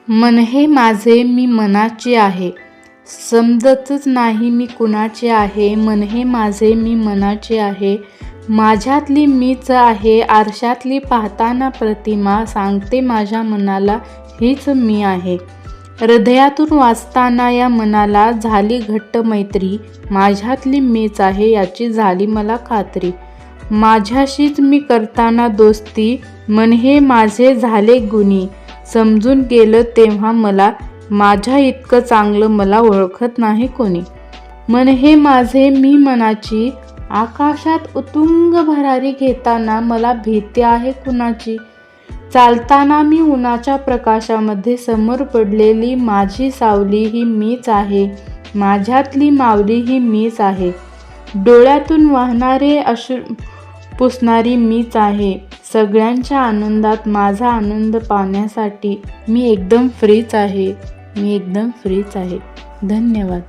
मन हे माझे मी मनाचे आहे, समजतच नाही मी कुणाचे आहे. मन हे माझे मी मनाचे आहे, माझ्यातली मीच आहे. आरशातली पाहताना प्रतिमा सांगते माझ्या मनाला हीच मी आहे. हृदयातून वाचताना या मनाला झाली घट्ट मैत्री, माझ्यातली मीच आहे याची झाली मला खात्री. माझ्याशीच मी करताना दोस्ती, मन हे माझे झाले गुणी. समजून गेलं तेव्हा मला, माझ्या इतकं चांगलं मला ओळखत नाही कोणी. मन हे माझे मी मनाची, आकाशात उतुंग भरारी घेताना मला भीती आहे कुणाची. चालताना मी उन्हाच्या प्रकाशामध्ये समोर पडलेली माझी सावली ही मीच आहे, माझ्यातली मावली ही मीच आहे. डोळ्यातून वाहणारे अश्रू पुसणारी मीच आहे. सगळ्यांच्या आनंदात माझा आनंद पाहण्यासाठी मी एकदम फ्रीच आहे, मी एकदम फ्रीच आहे. धन्यवाद.